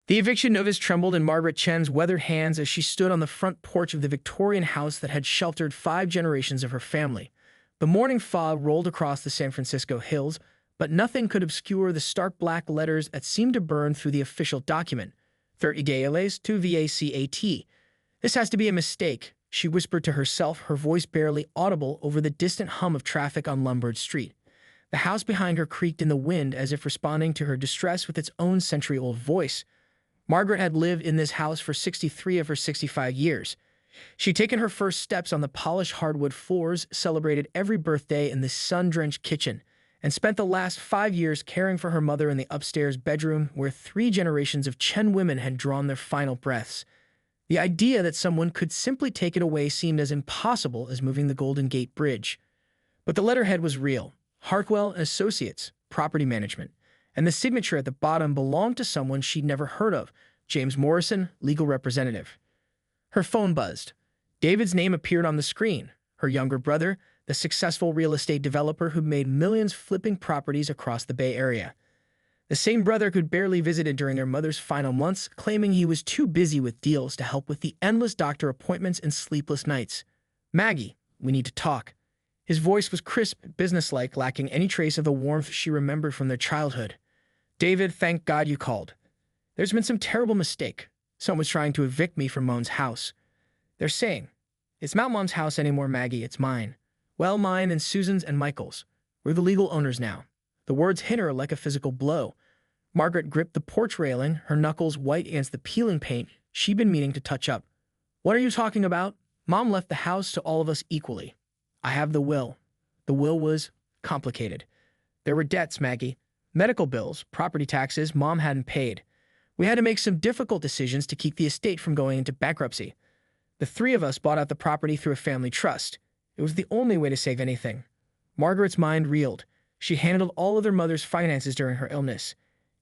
The eviction notice trembled in Margaret Chen's weathered hands as she stood on the front porch of the Victorian house that had sheltered 5 generations of her family. The morning fog rolled across the San Francisco hills, but nothing could obscure the stark black letters that seemed to burn through the official document. 30 Gales to VACAT. This has to be a mistake, she whispered to herself, her voice barely audible over the distant hum of traffic on Lombard Street. The house behind her creaked in the wind as if responding to her distress with its own century-old voice. Margaret had lived in this house for 63 of her 65 years. She'd taken her first steps on the polished hardwood floors, celebrated every birthday in the sun-drenched kitchen, and spent the last 5 years caring for her mother in the upstairs bedroom where 3 generations of Chen women had drawn their final breaths. The idea that someone could simply take it away seemed as impossible as moving the Golden Gate Bridge. But the letterhead was real. Hartwell & Associates, Property Management. And the signature at the bottom belonged to someone she'd never heard of, James Morrison, legal representative. Her phone buzzed. David's name appeared on the screen. Her younger brother, the successful real estate developer who'd made millions flipping properties across the Bay Area. The same brother who'd barely visited during their mother's final months, claiming he was too busy with deals to help with the endless doctor appointments and sleepless nights. "Maggie, we need to talk." His voice was crisp, businesslike, lacking any trace of the warmth she remembered from their childhood. "David, thank God you called. There's been some terrible mistake. Someone's trying to evict me from Mom's house. They're saying, it's not Mom's house anymore, Maggie, it's mine. Well, mine and Susan's and Michael's. We're the legal owners now." The words hit her like a physical blow. Margaret gripped the porch railing, her knuckles white against the peeling paint she'd been meaning to touch up. "What are you talking about? Mom left the house to all of us equally. I have the will." The will was complicated. There were debts, Maggie. Medical bills, property taxes Mom hadn't paid. We had to make some difficult decisions to keep the estate from going into bankruptcy. The 3 of us bought out the property through a family trust. It was the only way to save anything. Margaret's mind reeled. She handled all of their mother's finances during her illness.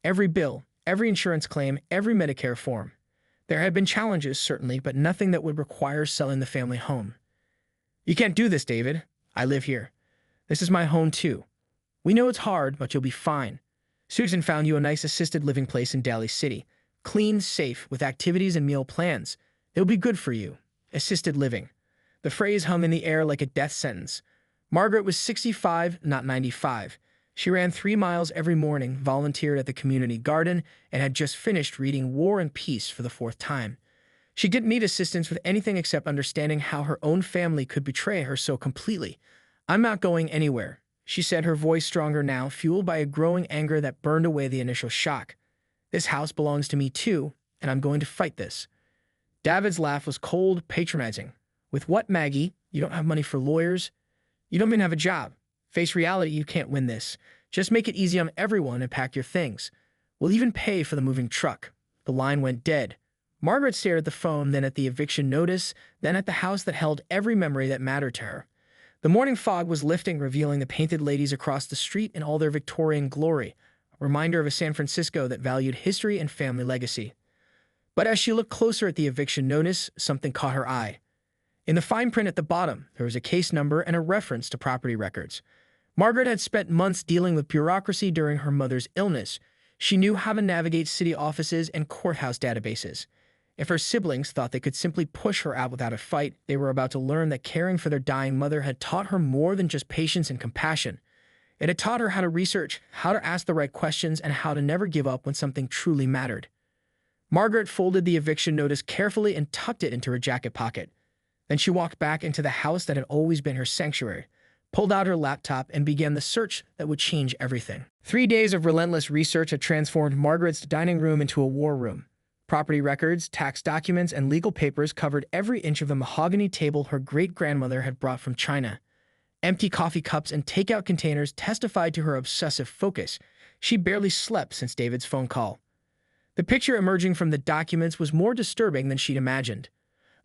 Every bill, every insurance claim, every Medicare form. There had been challenges, certainly, but nothing that would require selling the family home. "You can't do this, David. I live here. This is my home, too. We know it's hard, but you'll be fine. Susan found you a nice assisted living place in Daly City. Clean, safe, with activities and meal plans. It'll be good for you. Assisted living." The phrase hung in the air like a death sentence. Margaret was 65, not 95. She ran 3 miles every morning, volunteered at the community garden, and had just finished reading War and Peace for the 4th time. She didn't need assistance with anything except understanding how her own family could betray her so completely. "I'm not going anywhere," she said, her voice stronger now, fueled by a growing anger that burned away the initial shock. "This house belongs to me too, and I'm going to fight this." David's laugh was cold, patronizing. "With what, Maggie? You don't have money for lawyers. You don't even have a job. Face reality, you can't win this. Just make it easy on everyone and pack your things. We'll even pay for the moving truck." The line went dead. Margaret stared at the phone, then at the eviction notice, then at the house that held every memory that mattered to her. The morning fog was lifting, revealing the painted ladies across the street in all their Victorian glory, a reminder of a San Francisco that valued history and family legacy. But as she looked closer at the eviction notice, something caught her eye. In the fine print at the bottom, there was a case number and a reference to property records. Margaret had spent months dealing with bureaucracy during her mother's illness. She knew how to navigate city offices and courthouse databases. If her siblings thought they could simply push her out without a fight, they were about to learn that caring for their dying mother had taught her more than just patience and compassion. It had taught her how to research, how to ask the right questions, and how to never give up when something truly mattered. Margaret folded the eviction notice carefully and tucked it into her jacket pocket. Then she walked back into the house that had always been her sanctuary, pulled out her laptop, and began the search that would change everything. 3 days of relentless research had transformed Margaret's dining room into a war room. Property records, tax documents, and legal papers covered every inch of the mahogany table her great-grandmother had brought from China. Empty coffee cups and takeout containers testified to her obsessive focus. She barely slept since David's phone call. The picture emerging from the documents was more disturbing than she'd imagined.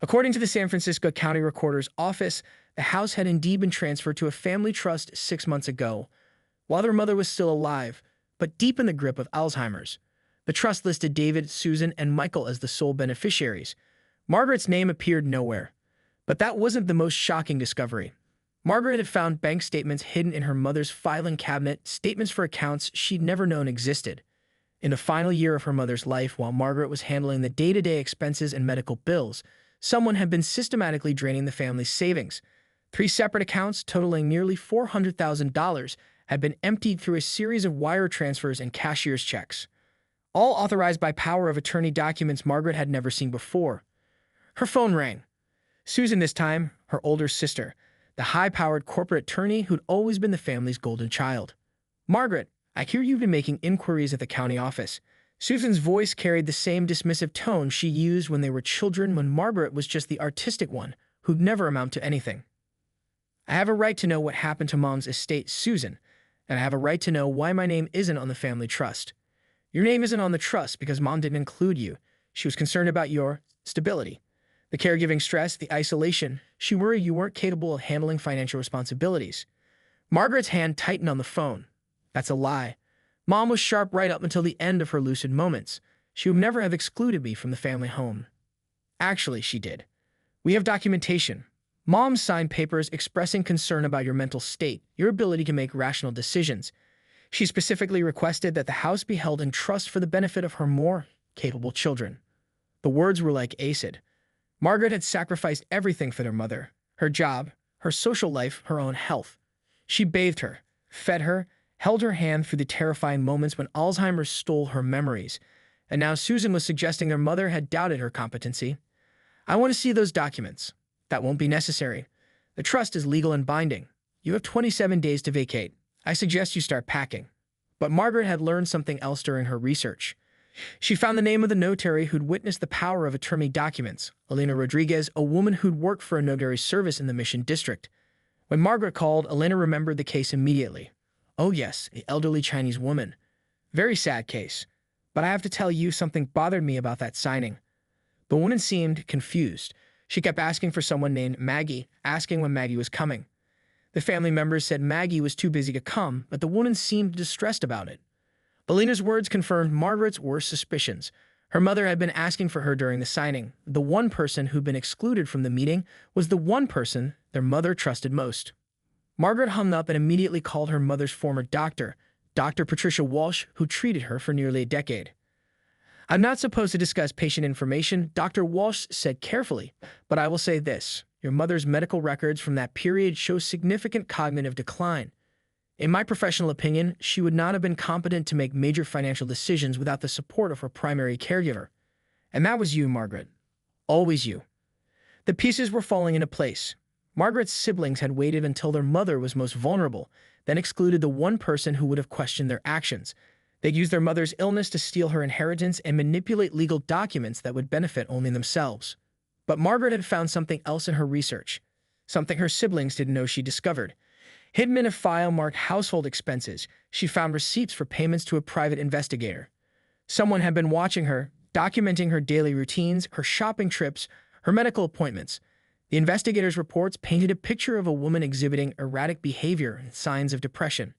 According to the San Francisco County Recorder's Office, the house had indeed been transferred to a family trust 6 months ago, while their mother was still alive, but deep in the grip of Alzheimer's. The trust listed David, Susan, and Michael as the sole beneficiaries. Margaret's name appeared nowhere. But that wasn't the most shocking discovery. Margaret had found bank statements hidden in her mother's filing cabinet, statements for accounts she'd never known existed. In the final year of her mother's life, while Margaret was handling the day-to-day expenses and medical bills, someone had been systematically draining the family's savings. 3 separate accounts totaling nearly $400,000 had been emptied through a series of wire transfers and cashier's checks, all authorized by power of attorney documents Margaret had never seen before. Her phone rang. Susan, this time, her older sister, the high-powered corporate attorney who'd always been the family's golden child. "Margaret, I hear you've been making inquiries at the county office." Susan's voice carried the same dismissive tone she used when they were children, when Margaret was just the artistic one who'd never amount to anything. "I have a right to know what happened to Mom's estate, Susan, and I have a right to know why my name isn't on the family trust." "Your name isn't on the trust because Mom didn't include you. She was concerned about your stability. The caregiving stress, the isolation. She worried you weren't capable of handling financial responsibilities." Margaret's hand tightened on the phone. "That's a lie. Mom was sharp right up until the end of her lucid moments. She would never have excluded me from the family home." "Actually, she did. We have documentation. Mom signed papers expressing concern about your mental state, your ability to make rational decisions. She specifically requested that the house be held in trust for the benefit of her more capable children." The words were like acid. Margaret had sacrificed everything for their mother: her job, her social life, her own health. She bathed her, fed her, held her hand through the terrifying moments when Alzheimer's stole her memories. And now Susan was suggesting their mother had doubted her competency. "I want to see those documents." "That won't be necessary. The trust is legal and binding. You have 27 days to vacate. I suggest you start packing." But Margaret had learned something else during her research. She found the name of the notary who'd witnessed the power of attorney documents, Elena Rodriguez, a woman who'd worked for a notary service in the Mission District. When Margaret called, Elena remembered the case immediately. "Oh yes, the elderly Chinese woman. Very sad case. But I have to tell you, something bothered me about that signing." The woman seemed confused. She kept asking for someone named Maggie, asking when Maggie was coming. The family members said Maggie was too busy to come, but the woman seemed distressed about it. Elena's words confirmed Margaret's worst suspicions. Her mother had been asking for her during the signing. The one person who'd been excluded from the meeting was the one person their mother trusted most. Margaret hung up and immediately called her mother's former doctor, Dr. Patricia Walsh, who treated her for nearly a decade. "I'm not supposed to discuss patient information," Dr. Walsh said carefully, "but I will say this. Your mother's medical records from that period show significant cognitive decline. In my professional opinion, she would not have been competent to make major financial decisions without the support of her primary caregiver. And that was you, Margaret. Always you." The pieces were falling into place. Margaret's siblings had waited until their mother was most vulnerable, then excluded the one person who would have questioned their actions. They'd used their mother's illness to steal her inheritance and manipulate legal documents that would benefit only themselves. But Margaret had found something else in her research, something her siblings didn't know she discovered. Hidden in a file marked household expenses, she found receipts for payments to a private investigator. Someone had been watching her, documenting her daily routines, her shopping trips, her medical appointments. The investigator's reports painted a picture of a woman exhibiting erratic behavior and signs of depression.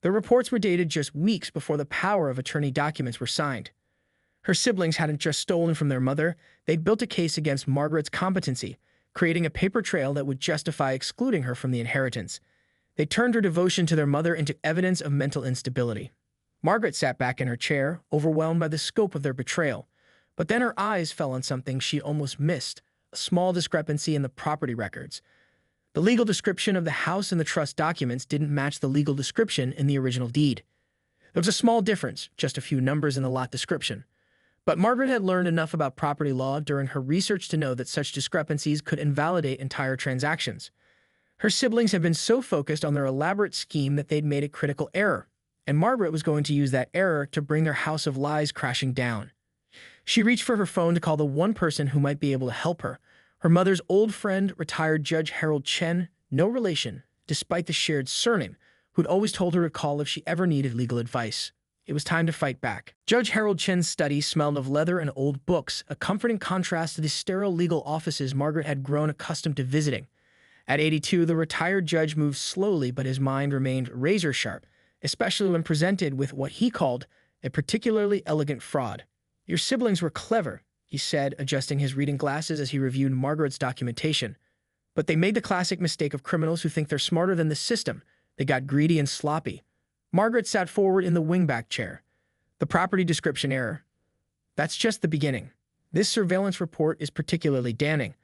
The reports were dated just weeks before the power of attorney documents were signed. Her siblings hadn't just stolen from their mother, they'd built a case against Margaret's competency, creating a paper trail that would justify excluding her from the inheritance. They turned her devotion to their mother into evidence of mental instability. Margaret sat back in her chair, overwhelmed by the scope of their betrayal. But then her eyes fell on something she almost missed, a small discrepancy in the property records. The legal description of the house in the trust documents didn't match the legal description in the original deed. There was a small difference, just a few numbers in the lot description. But Margaret had learned enough about property law during her research to know that such discrepancies could invalidate entire transactions. Her siblings had been so focused on their elaborate scheme that they'd made a critical error, and Margaret was going to use that error to bring their house of lies crashing down. She reached for her phone to call the one person who might be able to help her, her mother's old friend, retired Judge Harold Chen, no relation, despite the shared surname, who'd always told her to call if she ever needed legal advice. It was time to fight back. Judge Harold Chen's study smelled of leather and old books, a comforting contrast to the sterile legal offices Margaret had grown accustomed to visiting. At 82, the retired judge moved slowly, but his mind remained razor-sharp, especially when presented with what he called a particularly elegant fraud. "Your siblings were clever," he said, adjusting his reading glasses as he reviewed Margaret's documentation. "But they made the classic mistake of criminals who think they're smarter than the system. They got greedy and sloppy." Margaret sat forward in the wingback chair. The property description error. That's just the beginning. This surveillance report is particularly damning.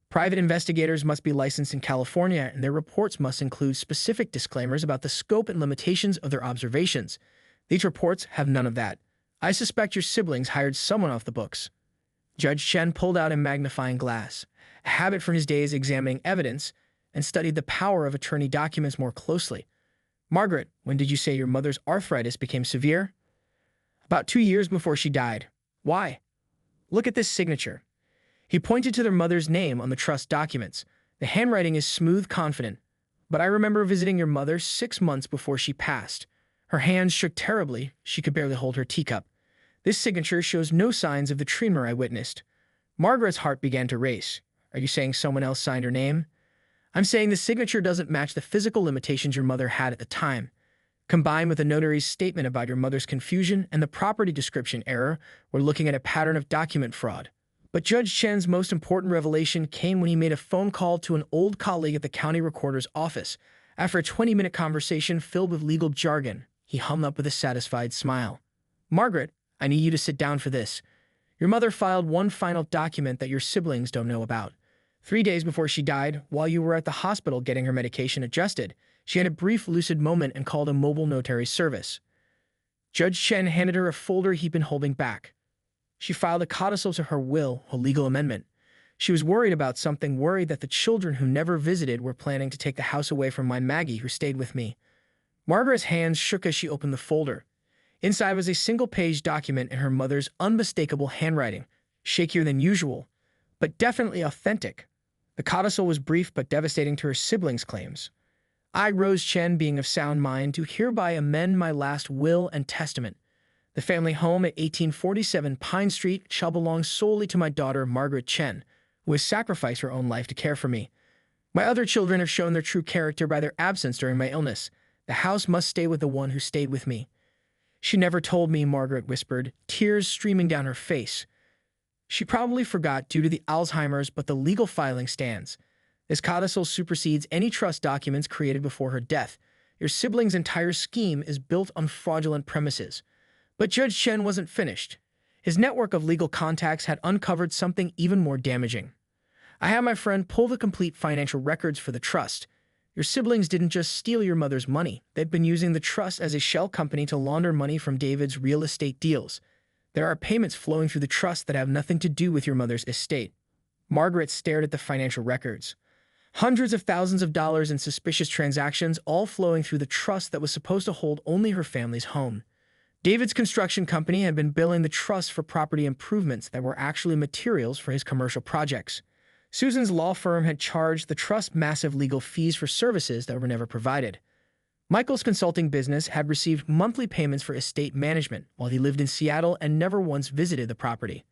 Private investigators must be licensed in California, and their reports must include specific disclaimers about the scope and limitations of their observations. These reports have none of that. I suspect your siblings hired someone off the books. Judge Chen pulled out a magnifying glass, a habit from his days examining evidence, and studied the power of attorney documents more closely. Margaret, when did you say your mother's arthritis became severe? About 2 years before she died. Why? Look at this signature. He pointed to their mother's name on the trust documents. The handwriting is smooth, confident. But I remember visiting your mother 6 months before she passed. Her hands shook terribly. She could barely hold her teacup. This signature shows no signs of the tremor I witnessed. Margaret's heart began to race. Are you saying someone else signed her name? I'm saying the signature doesn't match the physical limitations your mother had at the time. Combined with the notary's statement about your mother's confusion and the property description error, we're looking at a pattern of document fraud. But Judge Chen's most important revelation came when he made a phone call to an old colleague at the county recorder's office. After a 20-minute conversation filled with legal jargon, he hung up with a satisfied smile. Margaret, I need you to sit down for this. Your mother filed one final document that your siblings don't know about. 3 days before she died, while you were at the hospital getting her medication adjusted, she had a brief lucid moment and called a mobile notary service. Judge Chen handed her a folder he'd been holding back. She filed a codicil to her will, a legal amendment. She was worried about something, worried that the children who never visited were planning to take the house away from my Maggie, who stayed with me. Margaret's hands shook as she opened the folder. Inside was a single-page document in her mother's unmistakable handwriting, shakier than usual, but definitely authentic. The codicil was brief but devastating to her siblings' claims. I, Rose Chen, being of sound mind, do hereby amend my last will and testament. The family home at 1847 Pine Street shall belong solely to my daughter, Margaret Chen, who has sacrificed her own life to care for me. My other children have shown their true character by their absence during my illness. The house must stay with the one who stayed with me. She never told me, Margaret whispered, tears streaming down her face. She probably forgot due to the Alzheimer's, but the legal filing stands. This codicil supersedes any trust documents created before her death. Your siblings' entire scheme is built on fraudulent premises. But Judge Chen wasn't finished. His network of legal contacts had uncovered something even more damaging. I had my friend pull the complete financial records for the trust. Your siblings didn't just steal your mother's money. They've been using the trust as a shell company to launder money from David's real estate deals. There are payments flowing through the trust that have nothing to do with your mother's estate. Margaret stared at the financial records. Hundreds of thousands of dollars in suspicious transactions, all flowing through the trust that was supposed to hold only her family's home. David's construction company had been billing the trust for property improvements that were actually materials for his commercial projects. Susan's law firm had charged the trust massive legal fees for services that were never provided. Michael's consulting business had received monthly payments for estate management while he lived in Seattle and never once visited the property.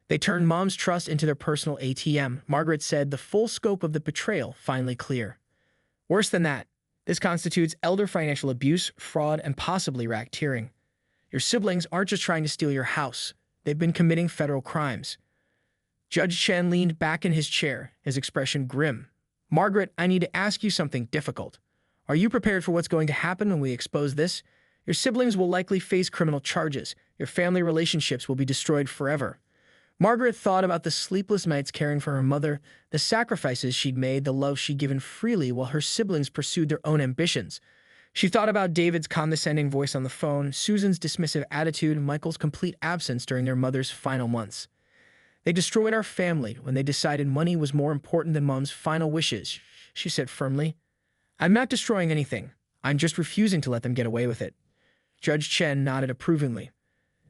They turned Mom's trust into their personal ATM. Margaret said, the full scope of the betrayal finally clear. Worse than that, this constitutes elder financial abuse, fraud, and possibly racketeering. Your siblings aren't just trying to steal your house. They've been committing federal crimes. Judge Chen leaned back in his chair, his expression grim. Margaret, I need to ask you something difficult. Are you prepared for what's going to happen when we expose this? Your siblings will likely face criminal charges. Your family relationships will be destroyed forever. Margaret thought about the sleepless nights caring for her mother, the sacrifices she'd made, the love she'd given freely while her siblings pursued their own ambitions. She thought about David's condescending voice on the phone, Susan's dismissive attitude, and Michael's complete absence during their mother's final months. They destroyed our family when they decided money was more important than Mom's final wishes, she said firmly. I'm not destroying anything. I'm just refusing to let them get away with it. Judge Chen nodded approvingly.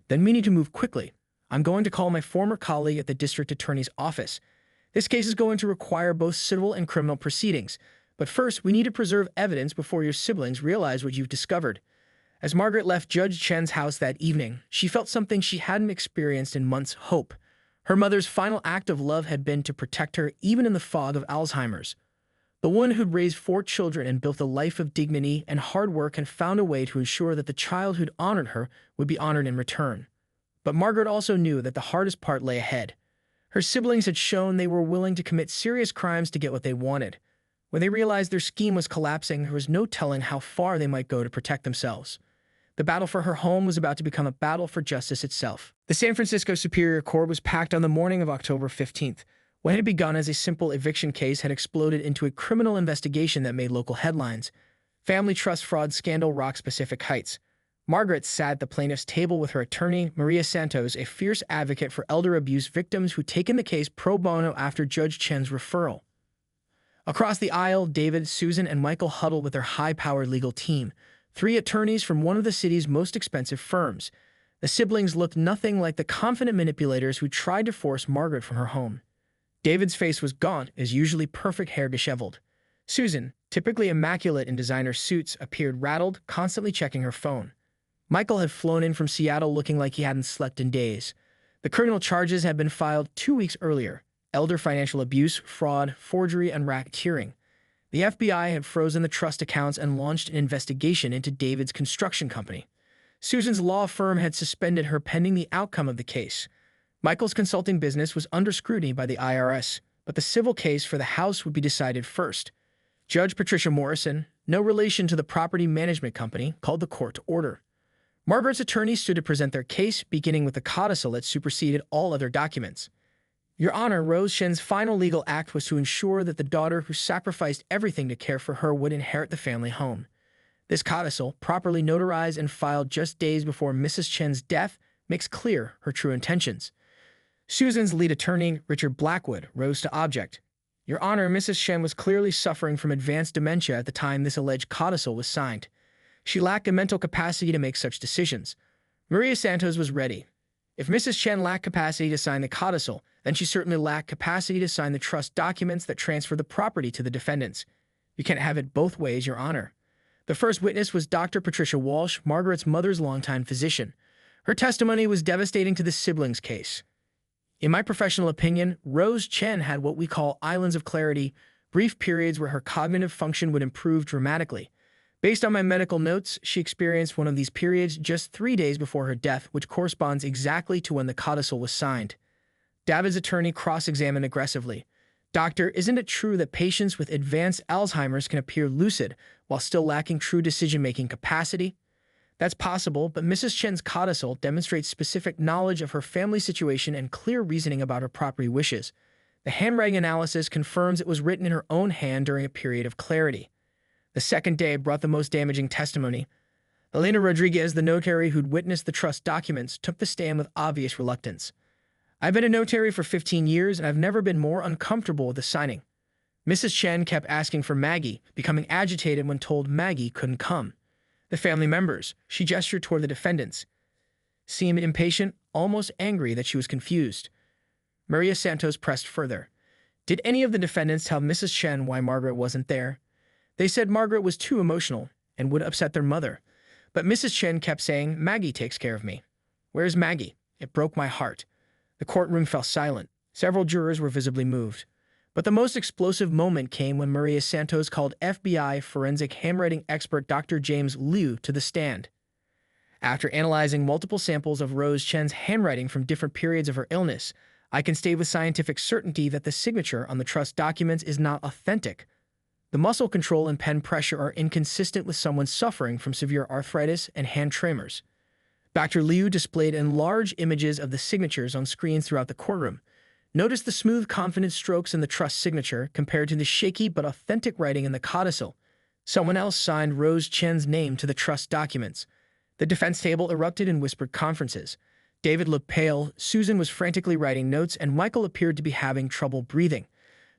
Then we need to move quickly. I'm going to call my former colleague at the district attorney's office. This case is going to require both civil and criminal proceedings. But first, we need to preserve evidence before your siblings realize what you've discovered. As Margaret left Judge Chen's house that evening, she felt something she hadn't experienced in months: hope. Her mother's final act of love had been to protect her even in the fog of Alzheimer's. The one who'd raised 4 children and built a life of dignity and hard work and found a way to ensure that the child who'd honored her would be honored in return. But Margaret also knew that the hardest part lay ahead. Her siblings had shown they were willing to commit serious crimes to get what they wanted. When they realized their scheme was collapsing, there was no telling how far they might go to protect themselves. The battle for her home was about to become a battle for justice itself. The San Francisco Superior Court was packed on the morning of October 15th. What had begun as a simple eviction case had exploded into a criminal investigation that made local headlines. Family trust fraud scandal rocks Pacific Heights. Margaret sat at the plaintiff's table with her attorney, Maria Santos, a fierce advocate for elder abuse victims who'd taken the case pro bono after Judge Chen's referral. Across the aisle, David, Susan, and Michael huddled with their high-powered legal team, 3 attorneys from one of the city's most expensive firms. The siblings looked nothing like the confident manipulators who tried to force Margaret from her home. David's face was gaunt, his usually perfect hair disheveled. Susan, typically immaculate in designer suits, appeared rattled, constantly checking her phone. Michael had flown in from Seattle looking like he hadn't slept in days. The criminal charges had been filed 2 weeks earlier: elder financial abuse, fraud, forgery, and racketeering. The FBI had frozen the trust accounts and launched an investigation into David's construction company. Susan's law firm had suspended her pending the outcome of the case. Michael's consulting business was under scrutiny by the IRS, but the civil case for the house would be decided first. Judge Patricia Morrison, no relation to the property management company, called the court to order. Margaret's attorneys stood to present their case, beginning with the codicil that superseded all other documents. Your Honor, Rose Chen's final legal act was to ensure that the daughter who sacrificed everything to care for her would inherit the family home. This codicil, properly notarized and filed just days before Mrs. Chen's death, makes clear her true intentions. Susan's lead attorney, Richard Blackwood, rose to object. Your Honor, Mrs. Chen was clearly suffering from advanced dementia at the time this alleged codicil was signed. She lacked the mental capacity to make such decisions. Maria Santos was ready. If Mrs. Chen lacked capacity to sign the codicil, then she certainly lacked capacity to sign the trust documents that transfer the property to the defendants. You can't have it both ways, Your Honor. The first witness was Dr. Patricia Walsh, Margaret's mother's longtime physician. Her testimony was devastating to the siblings' case. In my professional opinion, Rose Chen had what we call islands of clarity, brief periods where her cognitive function would improve dramatically. Based on my medical notes, she experienced one of these periods just 3 days before her death, which corresponds exactly to when the codicil was signed. David's attorney cross-examined aggressively. Doctor, isn't it true that patients with advanced Alzheimer's can appear lucid while still lacking true decision-making capacity? That's possible, but Mrs. Chen's codicil demonstrates specific knowledge of her family situation and clear reasoning about her property wishes. The handwriting analysis confirms it was written in her own hand during a period of clarity. The second day brought the most damaging testimony. Elena Rodriguez, the notary who'd witnessed the trust documents, took the stand with obvious reluctance. I've been a notary for 15 years, and I've never been more uncomfortable with the signing. Mrs. Chen kept asking for Maggie, becoming agitated when told Maggie couldn't come. The family members, she gestured toward the defendants, seemed impatient, almost angry that she was confused. Maria Santos pressed further. Did any of the defendants tell Mrs. Chen why Margaret wasn't there? They said Margaret was too emotional and would upset their mother. But Mrs. Chen kept saying, Maggie takes care of me. Where's Maggie? It broke my heart. The courtroom fell silent. Several jurors were visibly moved. But the most explosive moment came when Maria Santos called FBI forensic handwriting expert Dr. James Liu to the stand. After analyzing multiple samples of Rose Chen's handwriting from different periods of her illness, I can state with scientific certainty that the signature on the trust documents is not authentic. The muscle control and pen pressure are inconsistent with someone suffering from severe arthritis and hand tremors. Dr. Liu displayed enlarged images of the signatures on screens throughout the courtroom. Notice the smooth, confident strokes in the trust signature compared to the shaky but authentic writing in the codicil. Someone else signed Rose Chen's name to the trust documents. The defense table erupted in whispered conferences. David looked pale, Susan was frantically writing notes, and Michael appeared to be having trouble breathing.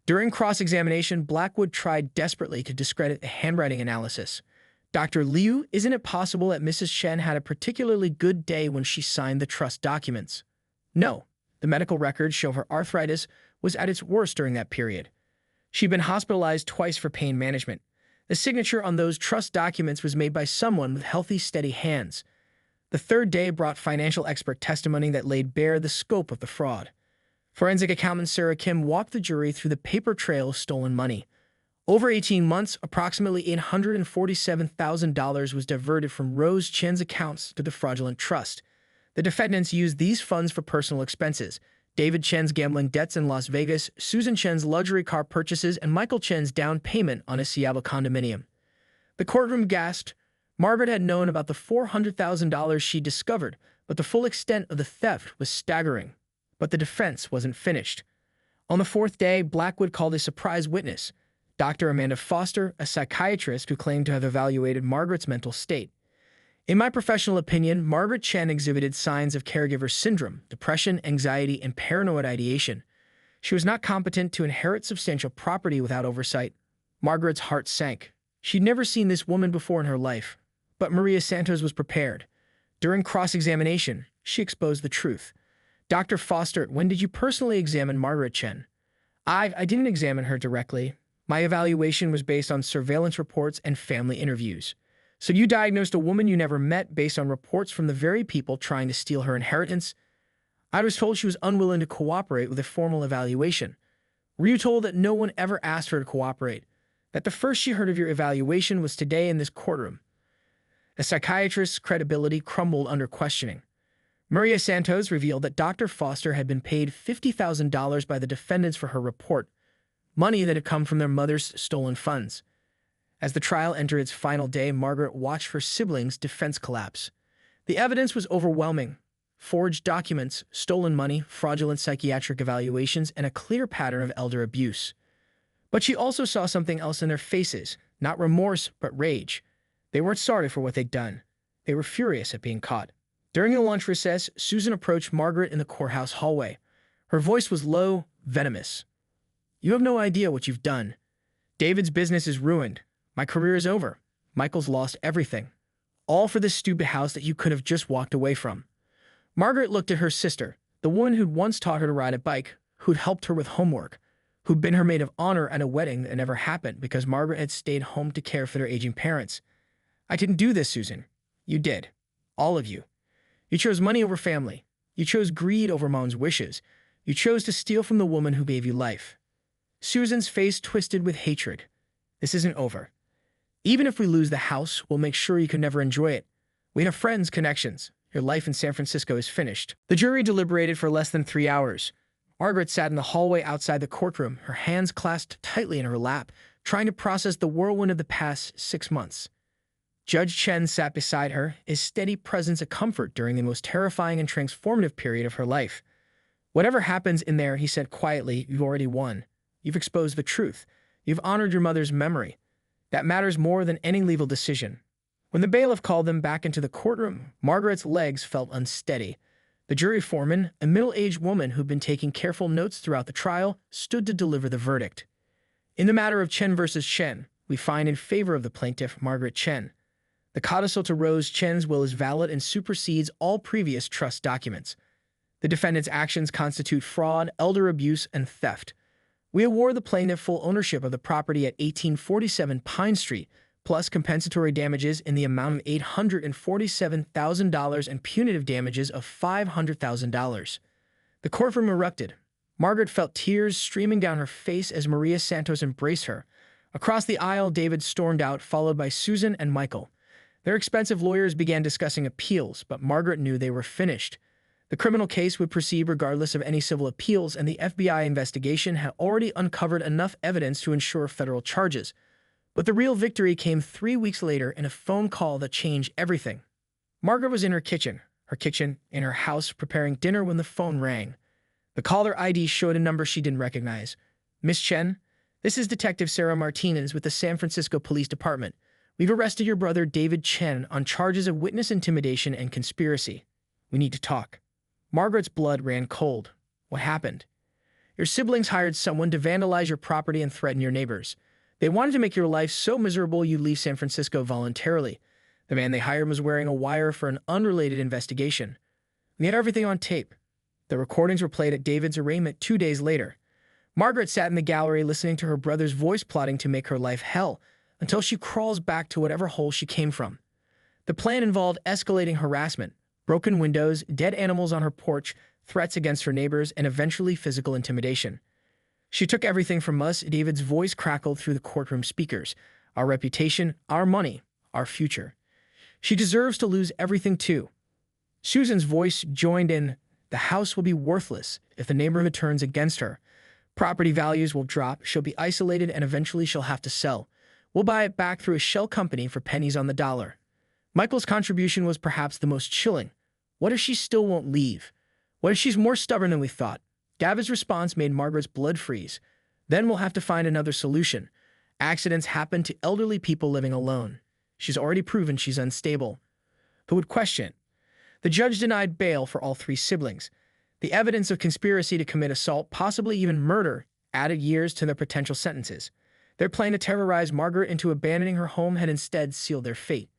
During cross-examination, Blackwood tried desperately to discredit the handwriting analysis. Dr. Liu, isn't it possible that Mrs. Chen had a particularly good day when she signed the trust documents? No. The medical records show her arthritis was at its worst during that period. She'd been hospitalized twice for pain management. The signature on those trust documents was made by someone with healthy, steady hands. The third day brought financial expert testimony that laid bare the scope of the fraud. Forensic accountant Sarah Kim walked the jury through the paper trail of stolen money. Over 18 months, approximately $847,000 was diverted from Rose Chen's accounts to the fraudulent trust. The defendants used these funds for personal expenses: David Chen's gambling debts in Las Vegas, Susan Chen's luxury car purchases, and Michael Chen's down payment on a Seattle condominium. The courtroom gasped. Margaret had known about the $400,000 she discovered, but the full extent of the theft was staggering. But the defense wasn't finished. On the fourth day, Blackwood called a surprise witness, Dr. Amanda Foster, a psychiatrist who claimed to have evaluated Margaret's mental state. In my professional opinion, Margaret Chen exhibited signs of caregiver syndrome, depression, anxiety, and paranoid ideation. She was not competent to inherit substantial property without oversight. Margaret's heart sank. She'd never seen this woman before in her life. But Maria Santos was prepared. During cross-examination, she exposed the truth. Dr. Foster, when did you personally examine Margaret Chen? I didn't examine her directly. My evaluation was based on surveillance reports and family interviews. So you diagnosed a woman you never met based on reports from the very people trying to steal her inheritance? I was told she was unwilling to cooperate with a formal evaluation. Were you told that no one ever asked her to cooperate? That the first she heard of your evaluation was today in this courtroom? The psychiatrist's credibility crumbled under questioning. Maria Santos revealed that Dr. Foster had been paid $50,000 by the defendants for her report, money that had come from their mother's stolen funds. As the trial entered its final day, Margaret watched her siblings' defense collapse. The evidence was overwhelming. Forged documents, stolen money, fraudulent psychiatric evaluations, and a clear pattern of elder abuse. But she also saw something else in their faces, not remorse, but rage. They weren't sorry for what they'd done. They were furious at being caught. During a lunch recess, Susan approached Margaret in the courthouse hallway. Her voice was low, venomous. You have no idea what you've done. David's business is ruined. My career is over. Michael's lost everything. All for this stupid house that you could have just walked away from. Margaret looked at her sister, the woman who'd once taught her to ride a bike, who'd helped her with homework, who'd been her maid of honor at a wedding that never happened because Margaret had stayed home to care for their aging parents. I didn't do this, Susan. You did. All of you. You chose money over family. You chose greed over Mom's wishes. You chose to steal from the woman who gave you life. Susan's face twisted with hatred. This isn't over. Even if we lose the house, we'll make sure you can never enjoy it. We have friends, connections. Your life in San Francisco is finished. The jury deliberated for less than 3 hours. Margaret sat in the hallway outside the courtroom, her hands clasped tightly in her lap, trying to process the whirlwind of the past 6 months. Judge Chen sat beside her, his steady presence a comfort during the most terrifying and transformative period of her life. Whatever happens in there, he said quietly, you've already won. You've exposed the truth. You've honored your mother's memory. That matters more than any legal decision. When the bailiff called them back into the courtroom, Margaret's legs felt unsteady. The jury foreman, a middle-aged woman who'd been taking careful notes throughout the trial, stood to deliver the verdict. In the matter of Chen versus Chen, we find in favor of the plaintiff, Margaret Chen. The codicil to Rose Chen's will is valid and supersedes all previous trust documents. The defendant's actions constitute fraud, elder abuse, and theft. We award the plaintiff full ownership of the property at 1847 Pine Street, plus compensatory damages in the amount of $847,000 and punitive damages of $500,000. The courtroom erupted. Margaret felt tears streaming down her face as Maria Santos embraced her. Across the aisle, David stormed out, followed by Susan and Michael. Their expensive lawyers began discussing appeals, but Margaret knew they were finished. The criminal case would proceed regardless of any civil appeals, and the FBI investigation had already uncovered enough evidence to ensure federal charges. But the real victory came 3 weeks later in a phone call that changed everything. Margaret was in her kitchen, in her house, preparing dinner when the phone rang. The caller ID showed a number she didn't recognize. Miss Chen, this is Detective Sarah Martinez with the San Francisco Police Department. We've arrested your brother David Chen on charges of witness intimidation and conspiracy. We need to talk. Margaret's blood ran cold. What happened? Your siblings hired someone to vandalize your property and threaten your neighbors. They wanted to make your life so miserable you'd leave San Francisco voluntarily. The man they hired was wearing a wire for an unrelated investigation. We had everything on tape. The recordings were played at David's arraignment 2 days later. Margaret sat in the gallery listening to her brother's voice plotting to make her life hell, until she crawls back to whatever hole she came from. The plan involved escalating harassment, broken windows, dead animals on her porch, threats against her neighbors, and eventually physical intimidation. She took everything from us, David's voice crackled through the courtroom speakers. Our reputation, our money, our future. She deserves to lose everything too. Susan's voice joined in. The house will be worthless if the neighborhood turns against her. Property values will drop, she'll be isolated, and eventually she'll have to sell. We'll buy it back through a shell company for pennies on the dollar. Michael's contribution was perhaps the most chilling. What if she still won't leave? What if she's more stubborn than we thought? Gavin's response made Margaret's blood freeze. Then we'll have to find another solution. Accidents happen to elderly people living alone. She's already proven she's unstable. Who would question it? The judge denied bail for all three siblings. The evidence of conspiracy to commit assault, possibly even murder, added years to their potential sentences. Their plan to terrorize Margaret into abandoning her home had instead sealed their fate.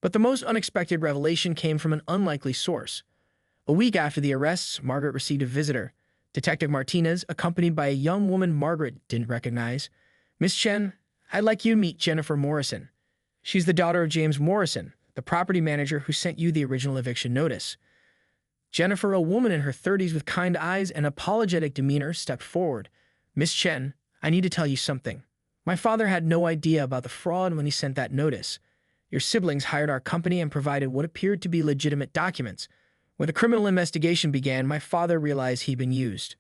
But the most unexpected revelation came from an unlikely source. A week after the arrests, Margaret received a visitor. Detective Martinez, accompanied by a young woman Margaret didn't recognize. "Miss Chen, I'd like you to meet Jennifer Morrison. She's the daughter of James Morrison, the property manager who sent you the original eviction notice." Jennifer, a woman in her 30s with kind eyes and apologetic demeanor, stepped forward. "Miss Chen, I need to tell you something. My father had no idea about the fraud when he sent that notice. Your siblings hired our company and provided what appeared to be legitimate documents. When the criminal investigation began, my father realized he'd been used."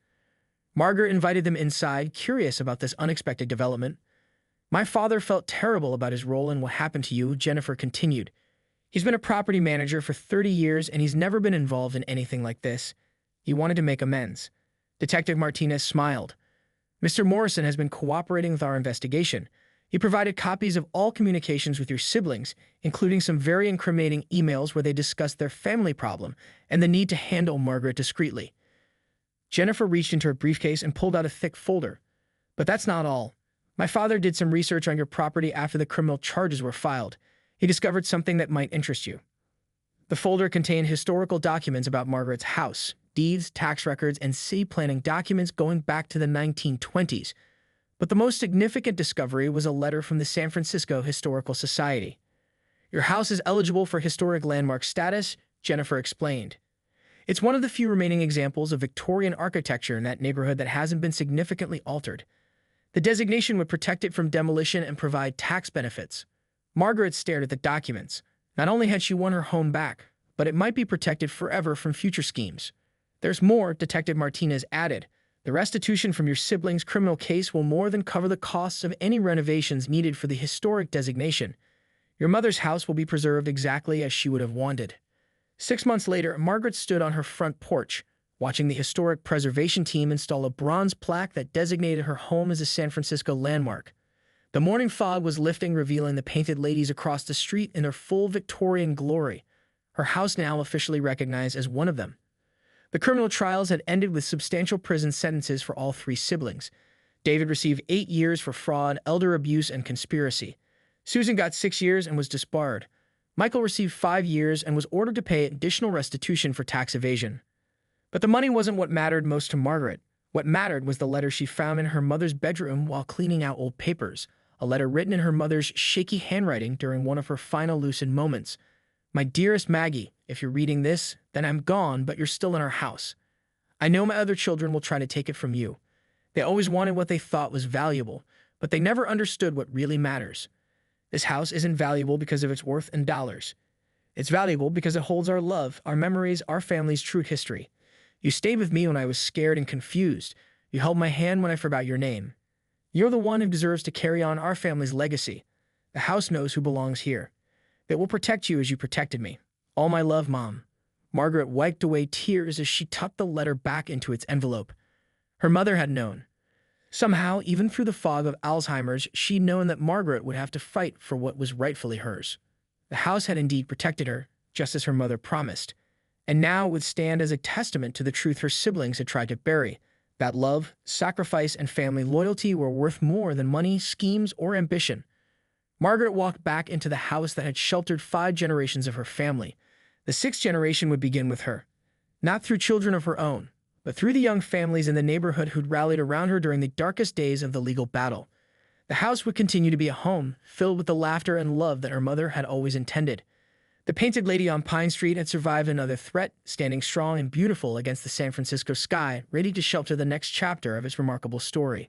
Margaret invited them inside, curious about this unexpected development. "My father felt terrible about his role in what happened to you," Jennifer continued. "He's been a property manager for 30 years and he's never been involved in anything like this. He wanted to make amends." Detective Martinez smiled. "Mr. Morrison has been cooperating with our investigation. He provided copies of all communications with your siblings, including some very incriminating emails where they discussed their family problem and the need to handle Margaret discreetly." Jennifer reached into her briefcase and pulled out a thick folder. "But that's not all. My father did some research on your property after the criminal charges were filed. He discovered something that might interest you." The folder contained historical documents about Margaret's house, deeds, tax records, and city planning documents going back to the 1920s. But the most significant discovery was a letter from the San Francisco Historical Society. "Your house is eligible for historic landmark status," Jennifer explained. "It's one of the few remaining examples of Victorian architecture in that neighborhood that hasn't been significantly altered. The designation would protect it from demolition and provide tax benefits." Margaret stared at the documents. Not only had she won her home back, but it might be protected forever from future schemes. "There's more," Detective Martinez added. "The restitution from your siblings' criminal case will more than cover the costs of any renovations needed for the historic designation. Your mother's house will be preserved exactly as she would have wanted." 6 months later, Margaret stood on her front porch, watching the historic preservation team install a bronze plaque that designated her home as a San Francisco landmark. The morning fog was lifting, revealing the painted ladies across the street in their full Victorian glory, her house now officially recognized as one of them. The criminal trials had ended with substantial prison sentences for all three siblings. David received 8 years for fraud, elder abuse, and conspiracy. Susan got 6 years and was disbarred. Michael received 5 years and was ordered to pay additional restitution for tax evasion. But the money wasn't what mattered most to Margaret. What mattered was the letter she found in her mother's bedroom while cleaning out old papers, a letter written in her mother's shaky handwriting during one of her final lucid moments. "My dearest Maggie, if you're reading this, then I'm gone, but you're still in our house. I know my other children will try to take it from you. They always wanted what they thought was valuable, but they never understood what really matters. This house isn't valuable because of its worth in dollars. It's valuable because it holds our love, our memories, our family's true history. You stayed with me when I was scared and confused. You held my hand when I forgot your name. You're the one who deserves to carry on our family's legacy. The house knows who belongs here. It will protect you as you protected me. All my love, Mom." Margaret wiped away tears as she tucked the letter back into its envelope. Her mother had known. Somehow, even through the fog of Alzheimer's, she'd known that Margaret would have to fight for what was rightfully hers. The house had indeed protected her, just as her mother promised, and now it would stand as a testament to the truth her siblings had tried to bury, that love, sacrifice, and family loyalty were worth more than money, schemes, or ambition. Margaret walked back into the house that had sheltered 5 generations of her family. The 6th generation would begin with her, not through children of her own, but through the young families in the neighborhood who'd rallied around her during the darkest days of the legal battle. The house would continue to be a home, filled with the laughter and love that her mother had always intended. The painted lady on Pine Street had survived another threat, standing strong and beautiful against the San Francisco sky, ready to shelter the next chapter of its remarkable story.